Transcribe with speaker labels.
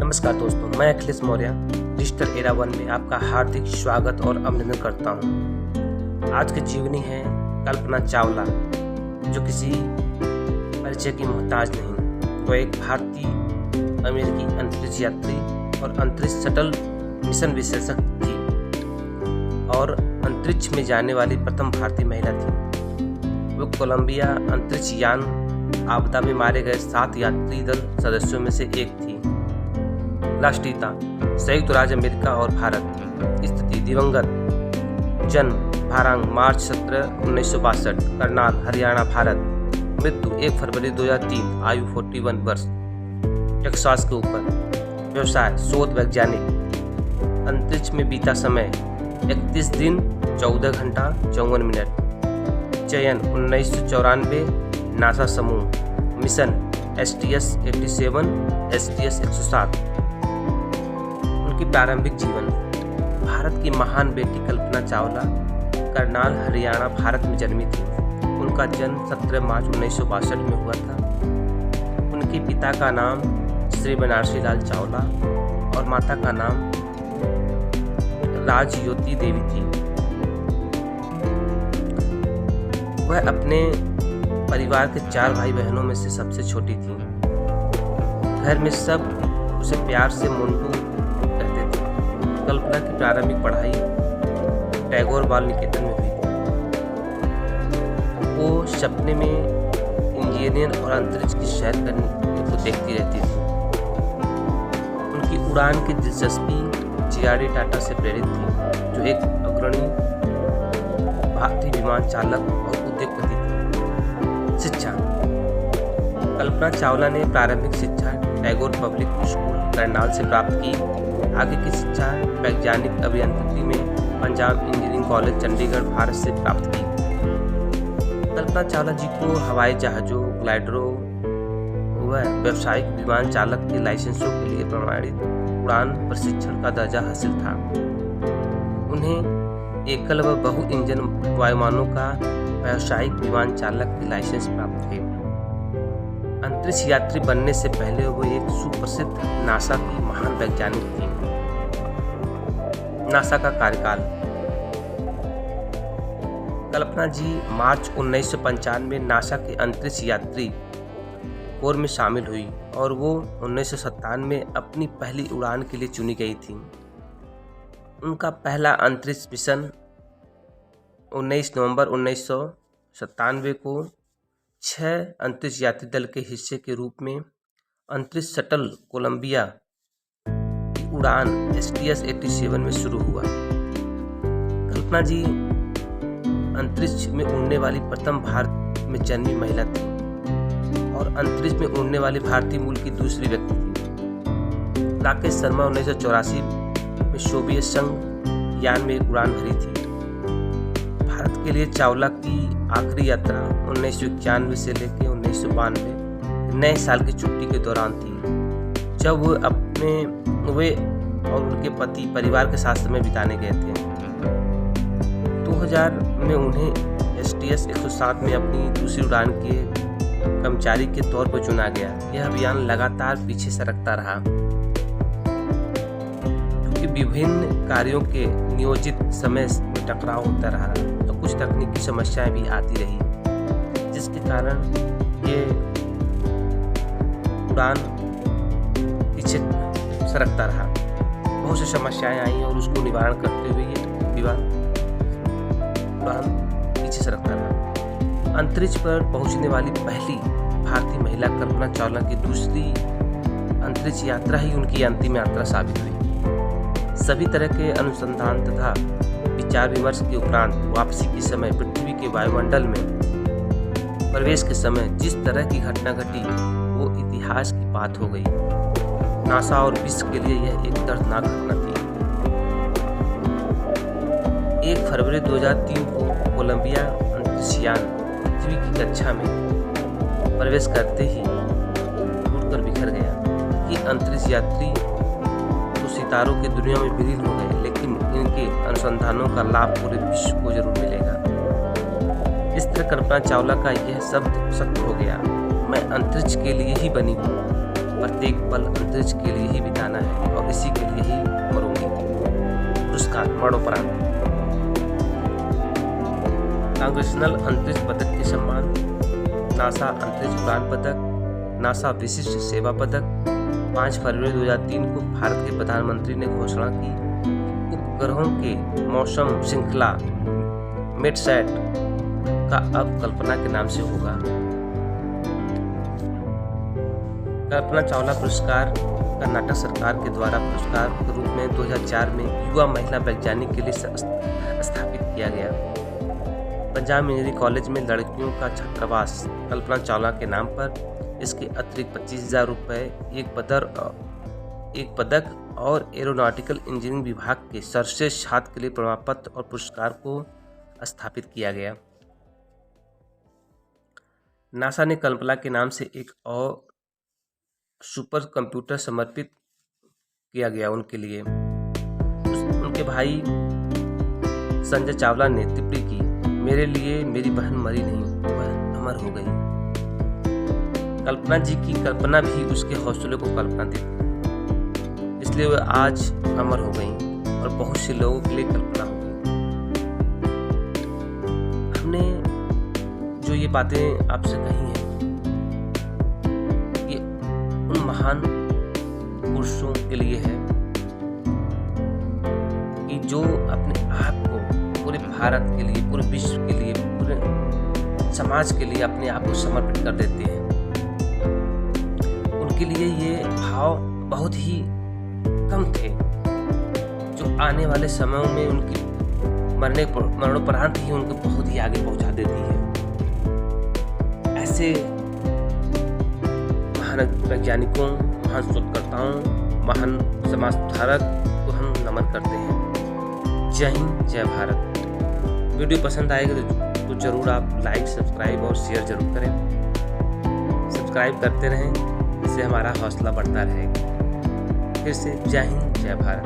Speaker 1: नमस्कार दोस्तों, मैं अखिलेश मौर्य डिजिटल एरा 1 में आपका हार्दिक स्वागत और अभिनंदन करता हूं। आज की जीवनी है कल्पना चावला, जो किसी परिचय की मोहताज नहीं। वो एक भारतीय अमेरिकी अंतरिक्ष यात्री और अंतरिक्ष शटल मिशन विशेषज्ञ थी और अंतरिक्ष में जाने वाली प्रथम भारतीय महिला थी। वो कोलंबिया अंतरिक्ष यान आपदा में मारे गए 7 यात्री दल सदस्यों में से एक थी। राष्ट्रीयता संयुक्त राज्य अमेरिका और भारत। स्थिति दिवंगत। जन्म भारांग मार्च 17, 1962, करनाल, हरियाणा, भारत। मृत्यु 1 फरवरी 2003, आयु 41 वर्ष। टेक्सास के ऊपर। व्यवसाय शोध वैज्ञानिक। अंतरिक्ष में बीता समय 31 दिन 14 घंटा 54 मिनट। चयन 1994, नासा समूह। Mission STS-87, STS-107। उनकी प्रारंभिक जीवन। भारत की महान बेटी कल्पना चावला करनाल, हरियाणा, भारत में जन्मी थी। उनका जन्म 17 मार्च 1962 में हुआ था। उनके पिता का नाम श्री बनारसी लाल चावला और माता का नाम राजयोति देवी थी। वह अपने परिवार के 4 भाई बहनों में से सबसे छोटी थी। घर में सब उसे प्यार से मोन्टू कहते थे। कल्पना की प्रारंभिक पढ़ाई टैगोर बाल निकेतन में हुई थी। वो सपने में इंजीनियर और अंतरिक्ष की सैर करने को देखती रहती थी। उनकी उड़ान की दिलचस्पी JRD टाटा से प्रेरित थी, जो एक अग्रणी भारतीय विमान चालक और उद्योगपति थे। शिक्षा। कल्पना चावला ने प्रारंभिक शिक्षा टैगोर पब्लिक स्कूल करनाल से प्राप्त की। आगे की शिक्षा वैज्ञानिक अभियांत्रिकी में पंजाब इंजीनियरिंग कॉलेज चंडीगढ़ भारत से प्राप्त की। कल्पना चावला जी को हवाई जहाज़ों, ग्लाइडरों व व्यावसायिक विमान चालक के लाइसेंसों के लिए प्रमाणित उड़ान प्रशिक्षण का दर्जा हासिल था। उन्हें एकल व बहु इंजन वायुयानों का व्यावसायिक विमान चालक के लाइसेंस प्राप्त थे। अंतरिक्ष यात्री बनने से पहले वो एक सुप्रसिद्ध नासा की महान वैज्ञानिक थी। नासा का कार्यकाल। कल्पना जी मार्च 1995 में नासा के अंतरिक्ष यात्री कोर में शामिल हुई और वो 1997 में अपनी पहली उड़ान के लिए चुनी गई थी। उनका पहला अंतरिक्ष मिशन 19 नवंबर 1997 को 6 अंतरिक्ष यात्री दल के हिस्से के रूप में अंतरिक्ष शटल कोलंबिया की उड़ान STS-87 में शुरू हुआ। कल्पना जी अंतरिक्ष में उड़ने वाली प्रथम भारत में जन्मी महिला थी और अंतरिक्ष में उड़ने वाली भारतीय मूल की दूसरी व्यक्ति थी। राकेश शर्मा 1984 में सोवियत संघ यान में एक उड़ान भरी थी। भारत के लिए चावला की आखिरी यात्रा 1991 से लेकर 1992 नए साल की छुट्टी के दौरान थी, जब वे और उनके पति परिवार के साथ समय बिताने गए थे। 2000 में उन्हें STS-107 में अपनी दूसरी उड़ान के कर्मचारी के तौर पर चुना गया। यह अभियान लगातार पीछे सरकता रहा क्योंकि विभिन्न कार्यों के नियोजित समय में टकराव होता रहा तो कुछ तकनीकी समस्याएं भी आती रही, जिसके कारण ये उड़ान पीछे सरकता रहा। बहुत सी समस्याएं आई और उसको निवारण करते हुए ये उड़ान पीछे सरकता रहा। अंतरिक्ष पर पहुंचने वाली पहली भारतीय महिला कल्पना चावला की दूसरी अंतरिक्ष यात्रा ही उनकी अंतिम यात्रा साबित हुई। सभी तरह के अनुसंधान तथा विचार विमर्श के उपरांत वापसी के समय पृथ्वी के वायुमंडल में प्रवेश के समय जिस तरह की घटना घटी वो इतिहास की बात हो गई। नासा और विश्व के लिए यह एक दर्दनाक घटना थी। 1 फरवरी 2003 को कोलंबिया अंतरिक्ष यान पृथ्वी की कक्षा में प्रवेश करते ही टूटकर बिखर गया। ये अंतरिक्ष यात्री तो सितारों की दुनिया में विलीन हो गए, लेकिन इनके अनुसंधानों का लाभ पूरे विश्व को जरूर मिलेगा। इस तरह कल्पना चावला का यह शब्द सत्य हो गया, मैं अंतरिक्ष के लिए ही बनी हूँ। प्रत्येक पल अंतरिक्ष के लिए ही बिताना है और इसी के लिए ही मरूंगी। पुरस्कार मरणोपरांत कांग्रेसनल अंतरिक्ष पदक के सम्मान, नासा अंतरिक्ष उड़ान पदक, नासा विशिष्ट सेवा पदक। 5 फरवरी 2003 को भारत के प्रधानमंत्री ने घोषणा की उपग्रहों के मौसम श्रृंखला मेडसैट का अब कल्पना के नाम से होगा। कल्पना चावला पुरस्कार कर्नाटक सरकार के द्वारा पुरस्कार के रूप में 2004 में युवा महिला वैज्ञानिक के लिए स्थापित किया गया। पंजाब इंजीनियरिंग कॉलेज में लड़कियों का छात्रावास कल्पना चावला के नाम पर। इसके अतिरिक्त 25,000 रुपये, एक पदक और एरोनॉटिकल इंजीनियरिंग विभाग के सर्वश्रेष्ठ छात्र के लिए प्रमाण पत्र और पुरस्कार को स्थापित किया गया। नासा ने कल्पना के नाम से एक और सुपर कंप्यूटर समर्पित किया गया उनके लिए। उनके भाई संजय चावला ने टिप्पणी की, मेरे लिए मेरी बहन मरी नहीं, वह अमर हो गई। कल्पना जी की कल्पना भी उसके हौसले को कल्पना देती, इसलिए वह आज अमर हो गई और बहुत से लोगों के लिए कल्पना हो गई। हमने जो ये बातें आपसे कही हैं, ये उन महान पुरुषों के लिए है कि जो अपने आप को पूरे भारत के लिए, पूरे विश्व के लिए, पूरे समाज के लिए अपने आप को समर्पित कर देते हैं। उनके लिए ये भाव बहुत ही कम थे, जो आने वाले समयों में उनकी मरणोपरांत ही उनको बहुत ही आगे पहुंचा देती है। ऐसे महान वैज्ञानिकों, महान शोधकर्ताओं, महान समाज सुधारक को हम नमन करते हैं। जय हिंद, जय भारत। वीडियो पसंद आएगा तो जरूर आप लाइक, सब्सक्राइब और शेयर जरूर करें। सब्सक्राइब करते रहें, इससे हमारा हौसला बढ़ता रहेगा। फिर से जय हिंद, जय भारत।